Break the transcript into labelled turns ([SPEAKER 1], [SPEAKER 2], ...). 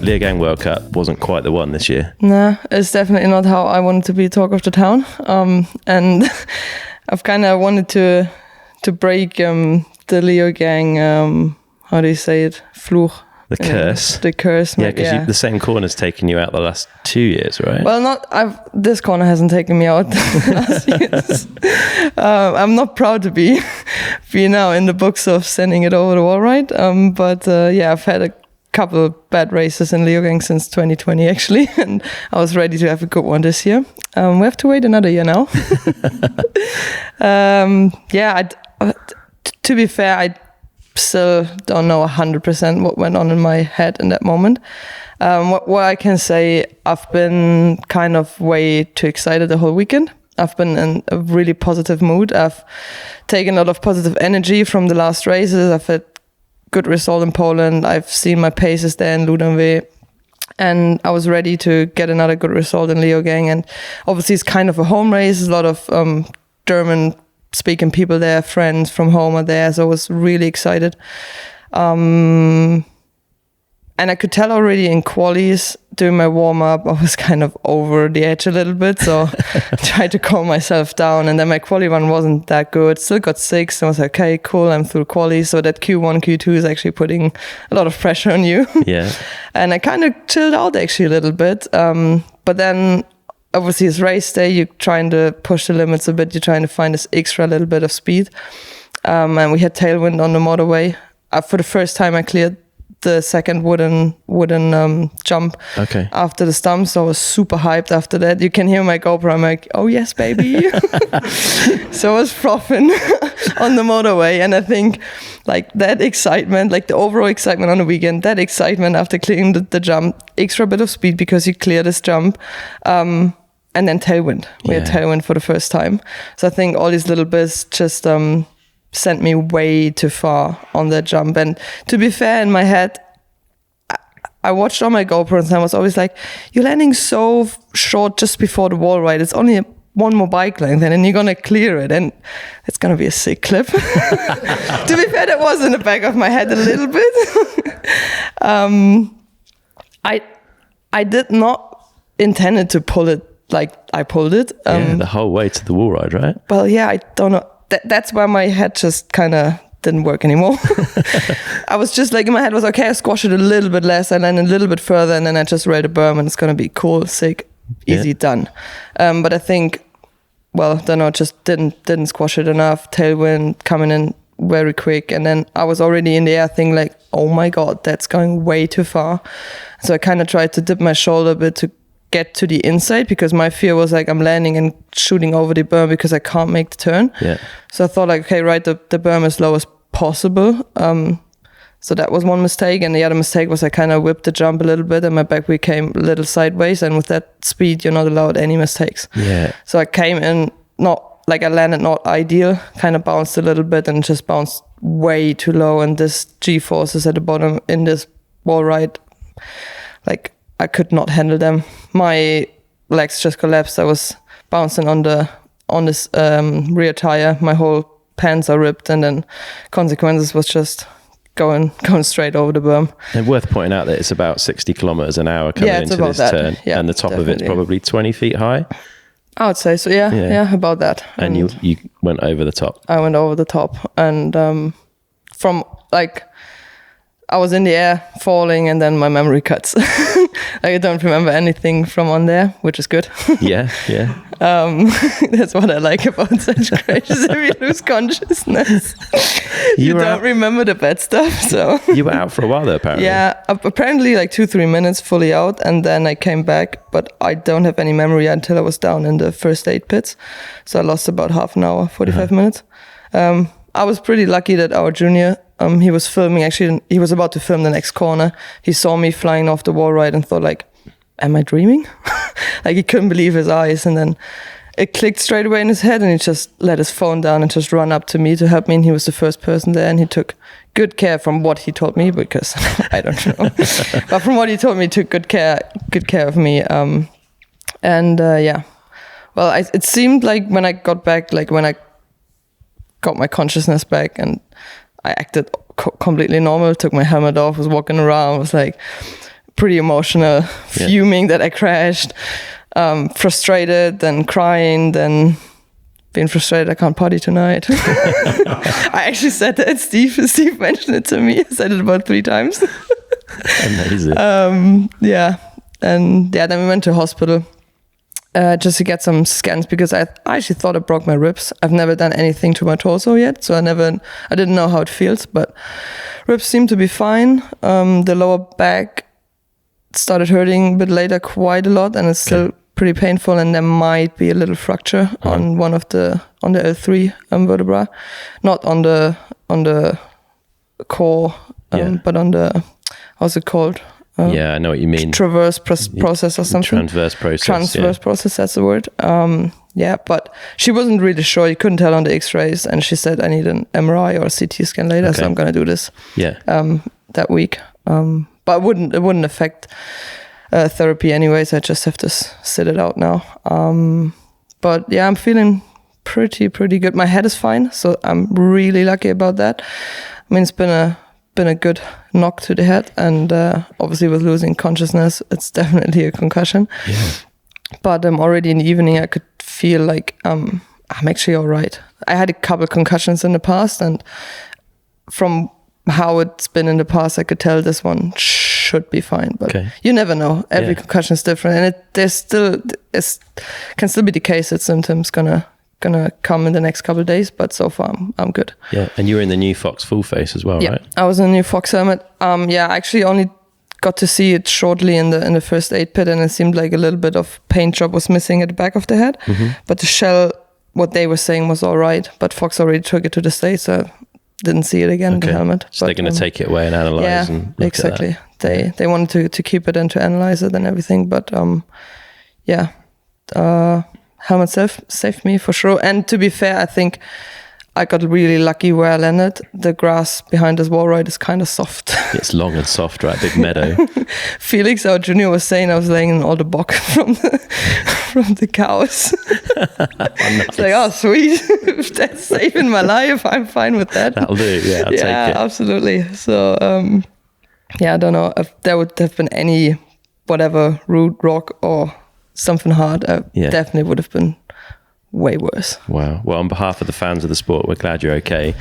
[SPEAKER 1] Leogang World Cup wasn't quite the one this year.
[SPEAKER 2] No, it's definitely not how I wanted to be talk of the town. And I've kind of wanted to break the Leogang, how do you say it? Fluch.
[SPEAKER 1] The curse.
[SPEAKER 2] The curse.
[SPEAKER 1] Yeah, because the same corner's taken you out the last 2 years, right?
[SPEAKER 2] Well, this corner hasn't taken me out last years. I'm not proud to be now in the books of sending it over the wall, right? But I've had a couple of bad races in Leogang since 2020, actually, and I was ready to have a good one this year. We have to wait another year now. To be fair, I still don't know 100% what went on in my head in that moment. What I can say, I've been kind of way too excited the whole weekend. I've been in a really positive mood. I've taken a lot of positive energy from the last races. I've had good result in Poland. I've seen my paces there in Ludanwe, and I was ready to get another good result in Leogang. And obviously it's kind of a home race. There's a lot of German speaking people there, friends from home are there, so I was really excited. And I could tell already in qualies during my warm-up, I was kind of over the edge a little bit, so I tried to calm myself down, and then my quali run wasn't that good, still got 6, and I was like, okay, cool, I'm through quali, so that Q1, Q2 is actually putting a lot of pressure on you.
[SPEAKER 1] Yeah.
[SPEAKER 2] And I kind of chilled out actually a little bit, but then obviously it's race day, you're trying to push the limits a bit, you're trying to find this extra little bit of speed. And we had tailwind on the motorway. For the first time I cleared the second wooden jump after the stump, so I was super hyped after that. You can hear my GoPro, I'm like, oh yes baby. So I was frothing on the motorway, and I think like that excitement, like the overall excitement on the weekend, that excitement after clearing the jump, extra bit of speed because you clear this jump, and then tailwind. We had tailwind for the first time. So I think all these little bits just sent me way too far on that jump. And to be fair, in my head, I watched on my GoPro and I was always like, you're landing so short just before the wall, right? It's only one more bike length and then you're going to clear it and it's going to be a sick clip. To be fair, that was in the back of my head a little bit. I did not intend to pull it like I pulled it.
[SPEAKER 1] The whole way to the wall ride, right?
[SPEAKER 2] Well, yeah, I don't know. That's where my head just kind of didn't work anymore. I was just like, in my head was, okay, I squash it a little bit less and then a little bit further and then I just ride a berm and it's going to be cool, sick, easy, done. But I think, well, don't know, just didn't squash it enough. Tailwind coming in very quick. And then I was already in the air thinking like, oh my God, that's going way too far. So I kind of tried to dip my shoulder a bit to get to the inside because my fear was like I'm landing and shooting over the berm because I can't make the turn. Yeah. So I thought like, okay, ride the berm as low as possible. So that was one mistake. And the other mistake was I kind of whipped the jump a little bit and my back wheel came a little sideways. And with that speed, you're not allowed any mistakes. Yeah. So I came in I landed not ideal, kind of bounced a little bit and just bounced way too low. And this G-forces at the bottom in this wall ride, like I could not handle them. My legs just collapsed. I was bouncing on this rear tire. My whole pants are ripped, and then consequences was just going straight over the berm.
[SPEAKER 1] And worth pointing out that it's about 60 kilometers an hour coming into this turn, and the top of it's probably 20 feet high.
[SPEAKER 2] I would say so. Yeah, about that.
[SPEAKER 1] And you went over the top.
[SPEAKER 2] I went over the top, and from like. I was in the air falling and then my memory cuts. I don't remember anything from on there, which is good.
[SPEAKER 1] Yeah.
[SPEAKER 2] That's what I like about such crashes. If you lose consciousness, you don't remember the bad stuff. So
[SPEAKER 1] you were out for a while though, apparently.
[SPEAKER 2] Yeah, apparently like 2-3 minutes fully out, and then I came back, but I don't have any memory until I was down in the first aid pits. So I lost about half an hour, 45 minutes. I was pretty lucky that our junior, he was filming, actually, he was about to film the next corner. He saw me flying off the wall ride and thought like, am I dreaming? Like he couldn't believe his eyes. And then it clicked straight away in his head and he just let his phone down and just ran up to me to help me. And he was the first person there and he took good care from what he told me, because I don't know. But from what he told me, he took good care of me. Well, it seemed like when I got back, like when I got my consciousness back and I acted completely normal, took my helmet off, was walking around, was like pretty emotional, fuming that I crashed, frustrated, then crying, then being frustrated I can't potty tonight. I actually said that. Steve mentioned it to me. I said it about 3 times.
[SPEAKER 1] Amazing.
[SPEAKER 2] And then we went to hospital just to get some scans, because I actually thought I broke my ribs. I've never done anything to my torso yet, so I didn't know how it feels, but ribs seem to be fine. The lower back started hurting a bit later quite a lot, and it's still pretty painful, and there might be a little fracture on one of the L3 vertebra, not on the core, but on the, how's it called?
[SPEAKER 1] I know what you mean.
[SPEAKER 2] Transverse process or something.
[SPEAKER 1] Transverse
[SPEAKER 2] process, that's the word. But she wasn't really sure. You couldn't tell on the X-rays, and she said I need an MRI or a CT scan later, so I'm going to do this that week. But it wouldn't affect therapy anyways. I just have to sit it out now. But yeah, I'm feeling pretty good. My head is fine, so I'm really lucky about that. I mean, it's been a good knock to the head, and obviously with losing consciousness, it's definitely a concussion. Yeah. But already in the evening, I could feel like I'm actually all right. I had a couple concussions in the past, and from how it's been in the past, I could tell this one should be fine. But you never know. Every concussion is different, and can still be the case that symptoms gonna come in the next couple of days, but so far I'm good.
[SPEAKER 1] Yeah, and you were in the new Fox full face as well, right?
[SPEAKER 2] I was in the new Fox helmet. I actually only got to see it shortly in the first aid pit, and it seemed like a little bit of paint job was missing at the back of the head. Mm-hmm. But the shell, what they were saying was all right, but Fox already took it to the States, so didn't see it again in the helmet.
[SPEAKER 1] So they're going to take it away and analyze.
[SPEAKER 2] Yeah,
[SPEAKER 1] and look
[SPEAKER 2] exactly.
[SPEAKER 1] At that.
[SPEAKER 2] They wanted to keep it and to analyze it and everything, but helmet saved me for sure. And to be fair, I think I got really lucky where I landed. The grass behind this wall ride is kind of soft.
[SPEAKER 1] It's long and soft, right? Big meadow.
[SPEAKER 2] Felix, our junior, was saying I was laying in all the bog from the cows.
[SPEAKER 1] Nice.
[SPEAKER 2] It's like, oh, sweet. If that's saving my life, I'm fine with that.
[SPEAKER 1] That'll do. Yeah, I'll take it.
[SPEAKER 2] Yeah, absolutely. So, I don't know if there would have been any whatever root, rock, or something hard. Definitely would have been way worse.
[SPEAKER 1] Wow. Well, on behalf of the fans of the sport, we're glad you're okay.